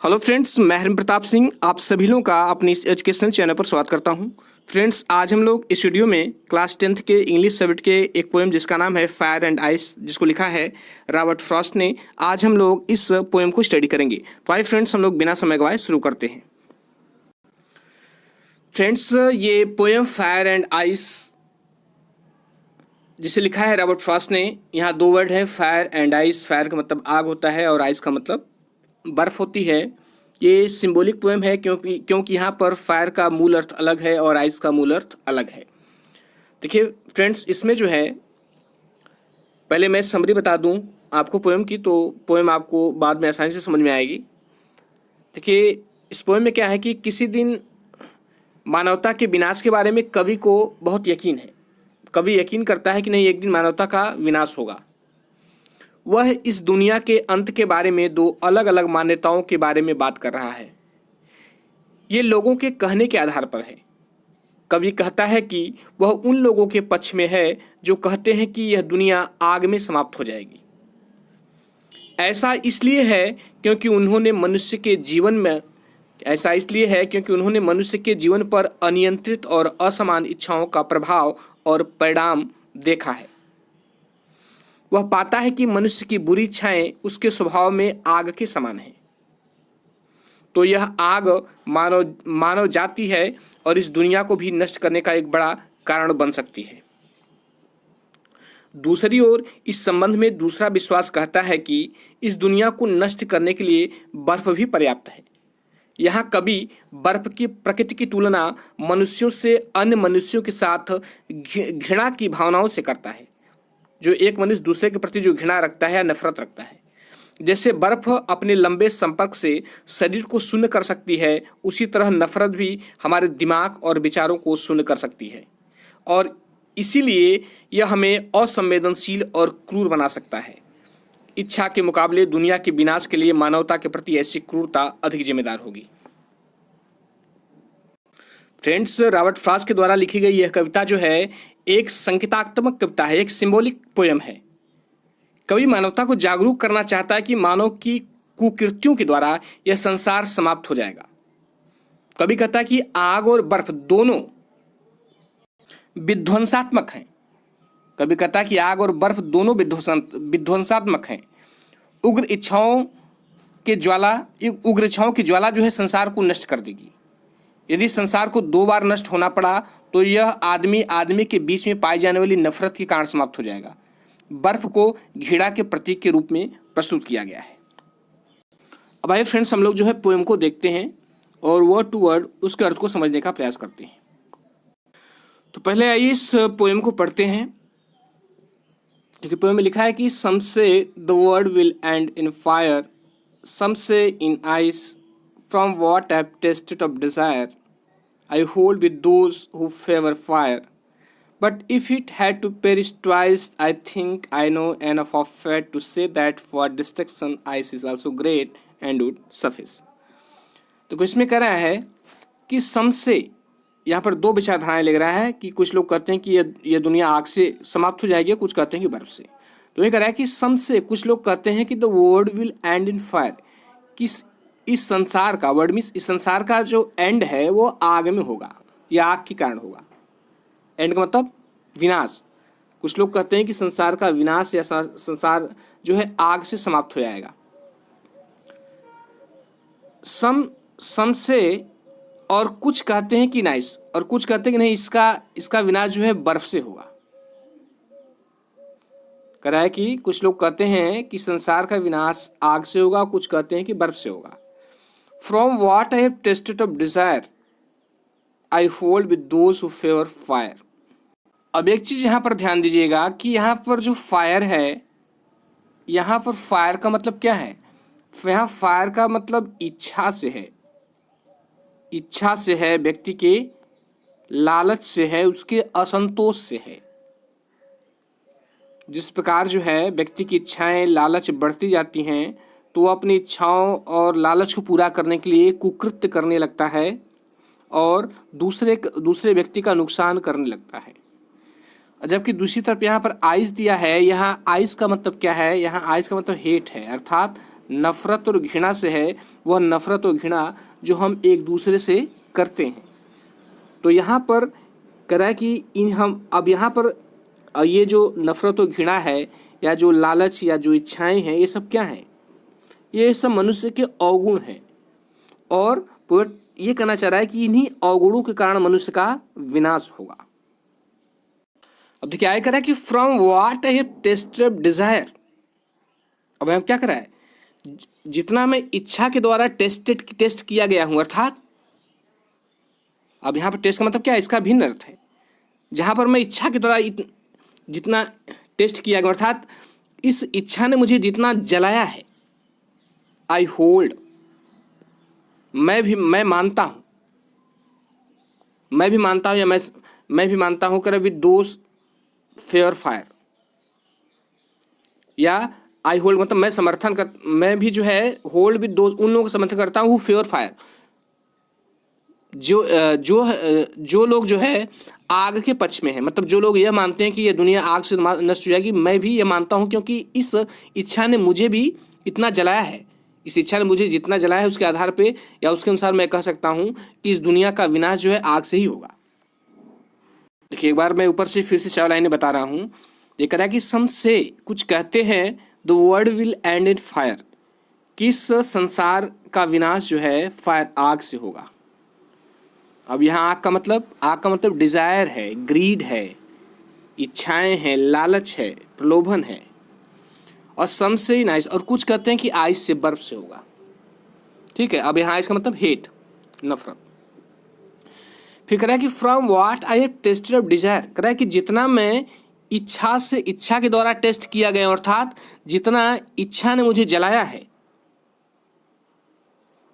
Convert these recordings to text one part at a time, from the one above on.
Hello friends, मैं हरिम प्रताप सिंह आप सभी लोगों का अपनी इस एजुकेशनल चैनल पर स्वागत करता हूं। फ्रेंड्स, आज हम लोग इस वीडियो में क्लास 10th के इंग्लिश सब्जेक्ट के एक पोएम जिसका नाम है फायर एंड आइस, जिसको लिखा है रॉबर्ट फ्रॉस्ट ने, आज हम लोग इस पोएम को स्टडी करेंगे। तो आइए फ्रेंड्स, हम लोग बिना समय गवाए शुरू करते हैं। फ्रेंड्स, ये पोएम फायर एंड आइस जिसे लिखा है रॉबर्ट फ्रॉस्ट ने, यहाँ दो वर्ड है फायर एंड आइस। फायर का मतलब आग होता है और आइस का मतलब बर्फ होती है। ये सिंबॉलिक पोएम है क्योंकि यहाँ पर फायर का मूल अर्थ अलग है और आइस का मूल अर्थ अलग है। देखिए फ्रेंड्स, इसमें जो है, पहले मैं समरी बता दूं आपको पोएम की, तो पोएम आपको बाद में आसानी से समझ में आएगी। देखिए, इस पोएम में क्या है कि किसी दिन मानवता के विनाश के बारे में कवि को बहुत यकीन है। कवि यकीन करता है कि नहीं, एक दिन मानवता का विनाश होगा। वह इस दुनिया के अंत के बारे में दो अलग अलग मान्यताओं के बारे में बात कर रहा है। ये लोगों के कहने के आधार पर है। कवि कहता है कि वह उन लोगों के पक्ष में है जो कहते हैं कि यह दुनिया आग में समाप्त हो जाएगी। ऐसा इसलिए है क्योंकि उन्होंने मनुष्य के जीवन पर अनियंत्रित और असमान इच्छाओं का प्रभाव और परिणाम देखा है। वह पाता है कि मनुष्य की बुरी इच्छाएं उसके स्वभाव में आग के समान है। तो यह आग मानव जाति है और इस दुनिया को भी नष्ट करने का एक बड़ा कारण बन सकती है। दूसरी ओर, इस संबंध में दूसरा विश्वास कहता है कि इस दुनिया को नष्ट करने के लिए बर्फ भी पर्याप्त है। यहाँ कवि बर्फ की प्रकृति की तुलना मनुष्यों से अन्य मनुष्यों के साथ घृणा की भावनाओं से करता है। जो एक मनुष्य दूसरे के प्रति जो घृणा रखता है या नफरत रखता है, जैसे बर्फ अपने लंबे संपर्क से शरीर को शून्य कर सकती है, उसी तरह नफरत भी हमारे दिमाग और विचारों को शून्य कर सकती है और इसीलिए यह हमें असंवेदनशील और क्रूर बना सकता है। इच्छा के मुकाबले दुनिया के विनाश के लिए मानवता के प्रति ऐसी क्रूरता अधिक जिम्मेदार होगी। फ्रेंड्स, रॉबर्ट फ्रॉस्ट के द्वारा लिखी गई यह कविता जो है एक संकेतात्मक कविता है, एक सिंबॉलिक पोएम है। कवि मानवता को जागरूक करना चाहता है कि मानव की कुकृत्यों के द्वारा यह संसार समाप्त हो जाएगा। कवि कहता है कि आग और बर्फ दोनों विध्वंसात्मक हैं। कवि कहता है कि आग और बर्फ दोनों विध्वंसात्मक हैं। उग्र इच्छाओं की ज्वाला जो है संसार को नष्ट कर देगी। यदि संसार को दो बार नष्ट होना पड़ा तो यह आदमी के बीच में पाई जाने वाली नफरत के कारण समाप्त हो जाएगा। बर्फ को घृणा के प्रतीक के रूप में प्रस्तुत किया गया है। अब आइए फ्रेंड्स, हम लोग जो है पोएम को देखते हैं और वर्ड टू वर्ड उसके अर्थ को समझने का प्रयास करते हैं। तो पहले आइए इस पोएम को पढ़ते हैं। क्योंकि पोएम में लिखा है कि some say the world will end in fire, some say in ice, from what I have tasted of desire I hold with those who favor fire. But if it had to perish twice, I think I know enough of it to say that for destruction ice is also great and would suffice. तो इसमें कह रहा है कि some से, यहाँ पर दो विचारधाराएं लिख रहा है कि कुछ लोग कहते हैं कि ये दुनिया आग से समाप्त हो जाएगी, कुछ कहते हैं कि बर्फ से। तो ये कह रहा है कि सम से, कुछ लोग कहते हैं कि the world will end in fire, कि इस संसार का, वर्ड मीन्स इस संसार का जो एंड है वो आग में होगा या आग के कारण होगा। एंड का मतलब विनाश। कुछ लोग कहते हैं कि संसार का विनाश या संसार जो है आग से समाप्त हो जाएगा। सम से, और कुछ कहते हैं कि नाइस, और कुछ कहते हैं कि नहीं, इसका विनाश जो है बर्फ से होगा। कह रहा है कि कुछ लोग कहते हैं कि संसार का विनाश आग से होगा, कुछ कहते हैं कि बर्फ से होगा। From what I have tasted of desire, I hold with those who favor fire. अब एक चीज यहाँ पर ध्यान दीजिएगा कि यहाँ पर जो फायर है, यहाँ पर फायर का मतलब क्या है? यहाँ फायर का मतलब इच्छा से है। इच्छा से है, व्यक्ति के लालच से है, उसके असंतोष से है। जिस प्रकार जो है व्यक्ति की इच्छाएं, लालच बढ़ती जाती हैं तो वह अपनी इच्छाओं और लालच को पूरा करने के लिए कुकृत्य करने लगता है और दूसरे व्यक्ति का नुकसान करने लगता है। जबकि दूसरी तरफ यहाँ पर आइस दिया है। यहाँ आइस का मतलब क्या है? यहाँ आइस का मतलब हेट है, अर्थात नफरत और घृणा से है, वह नफरत और घृणा जो हम एक दूसरे से करते हैं। तो यहाँ पर कह रहा है कि इन हम अब यहाँ पर ये जो नफरत और घृणा है या जो लालच या जो इच्छाएं हैं, ये सब क्या हैं? ये सब मनुष्य के अवगुण हैं। और पोएट ये कहना चाह रहा है कि इन्हीं अवगुणों के कारण मनुष्य का विनाश होगा। अब देखिए आगे कह रहा है कि from what I have tasted desire. अब हम क्या कर रहा है? जितना मैं इच्छा के द्वारा टेस्ट किया गया हूं, अर्थात अब यहाँ पर टेस्ट का मतलब क्या है? इसका भिन्न अर्थ है। जहां पर मैं इच्छा के द्वारा जितना टेस्ट किया गया, अर्थात इस इच्छा ने मुझे जितना जलाया है, आई होल्ड, मैं मानता हूं, या मैं भी मानता हूं कर विद दोस फेयर फायर, या आई होल्ड मतलब मैं भी जो है होल्ड विद दोस, उन लोगों का समर्थन करता हूं फेयर फायर, जो लोग जो है आग के पक्ष में है। मतलब जो लोग यह मानते हैं कि यह दुनिया आग से नष्ट हो जाएगी, मैं भी यह मानता हूं क्योंकि इस इच्छा ने मुझे भी इतना जलाया है। इस इच्छा ने मुझे जितना जलाया है उसके आधार पे या उसके अनुसार मैं कह सकता हूं कि इस दुनिया का विनाश जो है आग से ही होगा। देखिए एक बार मैं ऊपर से फिर से 4 लाइनें बता रहा हूं। ये कह रहा है कि सम से, कुछ कहते हैं, the world will end in fire, कि इस संसार का विनाश जो है फायर, आग से होगा। अब यहाँ आग का मतलब डिजायर है, ग्रीड है, इच्छाएं हैं, लालच है, प्रलोभन है। और सम से ही नाइस, और कुछ कहते हैं कि आइस से, बर्फ से होगा। ठीक है, अब यहाँ आइस का मतलब हेट, नफरत। फिर कह रहा है कि from what I have tasted of Dzire, कह रहा है कि जितना मैं इच्छा के द्वारा टेस्ट किया गया, अर्थात जितना इच्छा ने मुझे जलाया है,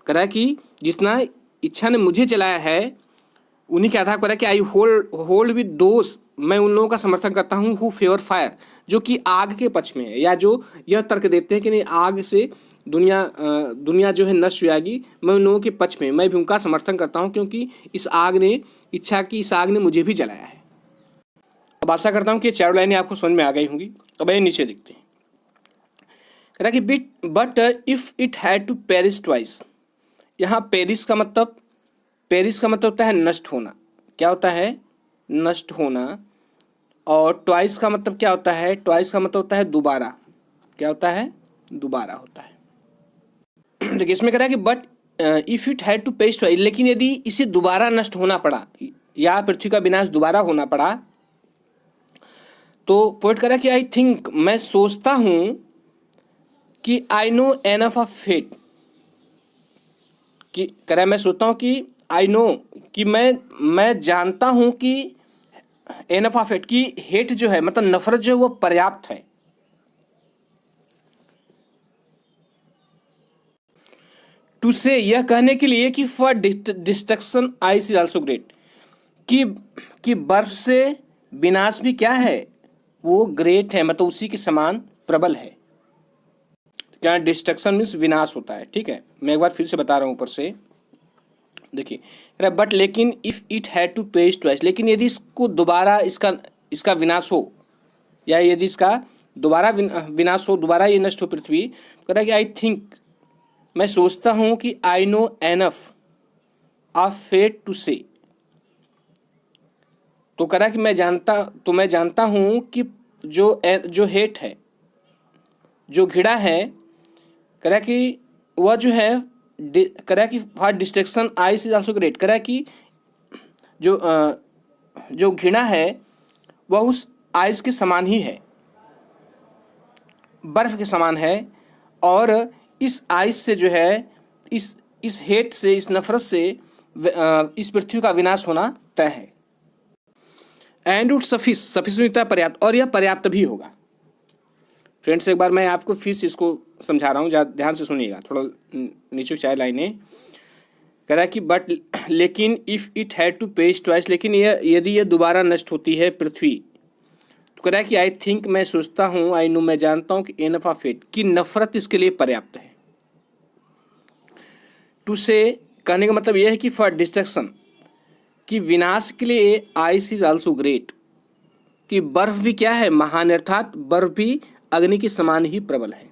कह रहा है कि जितना इच्छा ने मुझे जलाया है उन्हीं के आधार पर है कि आई होल्ड विद दोस, मैं उन लोगों का समर्थन करता हूँ हु फेवर फायर, जो कि आग के पक्ष में है, या जो यह तर्क देते हैं कि नहीं आग से दुनिया जो है नष्ट हो जाएगी, मैं उन लोगों के पक्ष में, मैं भी उनका समर्थन करता हूँ क्योंकि इस आग ने मुझे भी जलाया है। अब आशा करता हूँ कि ये 4 लाइनें आपको समझ में आ गई होंगी। अब ये नीचे देखते हैं, कह रहा कि but if it had to perish twice. यहाँ पेरिश का मतलब होता है नष्ट होना। क्या होता है? नष्ट होना। और ट्वाइस का मतलब क्या होता है? ट्वाइस का मतलब होता है दोबारा। क्या होता है? दोबारा होता है। देखिए इसमें कह रहा है कि but if it had to perish twice, लेकिन यदि इसे दोबारा नष्ट होना पड़ा या पृथ्वी का विनाश दोबारा होना पड़ा, तो पोएट कह रहा है कि आई थिंक, मैं सोचता हूं कि I know enough of fate, कि कह रहा है मैं सोचता हूं कि आई नो, कि मैं जानता हूं कि एनफ ऑफ हेट, की हेट जो है मतलब नफरत जो है वो पर्याप्त है। टू से, यह कहने के लिए कि for destruction ice is also great, कि बर्फ से विनाश भी क्या है? वो ग्रेट है, मतलब उसी के समान प्रबल है। क्या डिस्ट्रक्शन मीन्स विनाश होता है। ठीक है, मैं एक बार फिर से बता रहा हूं ऊपर से। देखिए बट लेकिन if it had to perish twice, लेकिन यदि इसको दोबारा इसका विनाश हो, या यदि इसका दोबारा विनाश हो, दोबारा ये नष्ट हो पृथ्वी, तो कह रहा है कि आई थिंक, मैं सोचता हूं कि I know enough of fate to say, तो कह रहा है कि मैं जानता हूं कि जो हेट है, जो घृणा है, कह रहा है कि वह जो है, कह रहा है कि for destruction ice is also great, कह रहा है कि जो घृणा है वह उस आइस के समान ही है, बर्फ के समान है। और इस आइस से जो है, इस हेट से, इस नफरत से इस पृथ्वी का विनाश होना तय है। एंड उट सफिशिएंट पर्याप्त, और यह पर्याप्त भी होगा। फ्रेंड्स एक बार मैं आपको फिर से इसको समझा रहा हूँ, ध्यान से सुनिएगा, थोड़ा नीचे 4 लाइनें। कह रहा है कि बट लेकिन if it had to perish twice, लेकिन यदि यह दोबारा नष्ट होती है पृथ्वी, तो कह रहा है कि आई थिंक, मैं सोचता हूँ, आई नो, मैं जानता हूँ कि एनफ ऑफ इट, कि नफरत इसके लिए पर्याप्त है। टू से कहने का मतलब यह है कि फॉर डिस्ट्रक्शन, कि विनाश के लिए आइस इज ऑल्सो ग्रेट, कि बर्फ भी क्या है? महान, अर्थात बर्फ भी अग्नि के समान ही प्रबल है।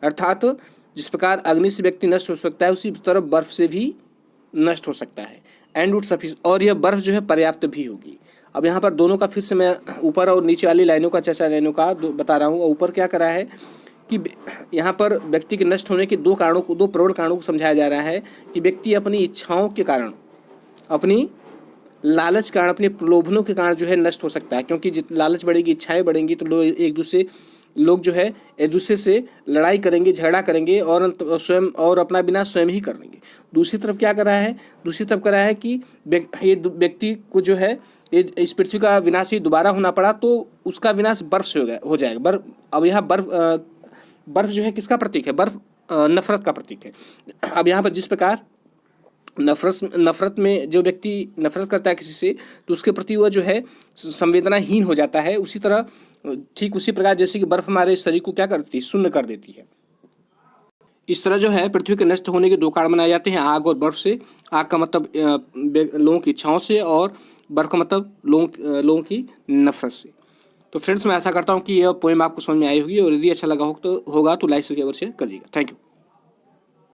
अर्थात जिस प्रकार अग्नि से व्यक्ति नष्ट हो सकता है उसी तरह बर्फ से भी नष्ट हो सकता है। एंड वुड सफिशिएंट, और यह बर्फ जो है पर्याप्त भी होगी। अब यहाँ पर दोनों का फिर से मैं ऊपर और नीचे वाली लाइनों का चर्चा लाइनों का बता रहा हूँ। ऊपर क्या करा है कि यहाँ पर व्यक्ति के नष्ट होने के दो प्रबल कारणों को समझाया जा रहा है कि व्यक्ति अपनी इच्छाओं के कारण, अपनी लालच के कारण, अपने प्रलोभनों के कारण जो है नष्ट हो सकता है। क्योंकि लालच बढ़ेगी, इच्छाएं बढ़ेंगी तो लोग जो है एक दूसरे से लड़ाई करेंगे, झगड़ा करेंगे और स्वयं और अपना विनाश स्वयं ही कर लेंगे। दूसरी तरफ क्या करा है, दूसरी तरफ करा है कि ये व्यक्ति को जो है इस पृथ्वी का विनाश ही दोबारा होना पड़ा तो उसका विनाश बर्फ से हो जाएगा। अब यहाँ बर्फ जो है किसका प्रतीक है? बर्फ नफरत का प्रतीक है। अब यहाँ पर जिस प्रकार नफरत में जो व्यक्ति नफरत करता है किसी से तो उसके प्रति वह जो है संवेदनाहीन हो जाता है। उसी तरह ठीक उसी प्रकार जैसे कि बर्फ हमारे शरीर को क्या करती है? शून्य कर देती है। इस तरह जो है पृथ्वी के नष्ट होने के दो कारण बनाए जाते हैं, आग और बर्फ से। आग का मतलब लोगों की इच्छाओं से और बर्फ का मतलब लोगों की नफरत से। तो फ्रेंड्स, मैं ऐसा करता हूँ कि यह पोएम आपको समझ में आई होगी और यदि अच्छा लगा होगा तो लाइक शेयर करिएगा। Thank you.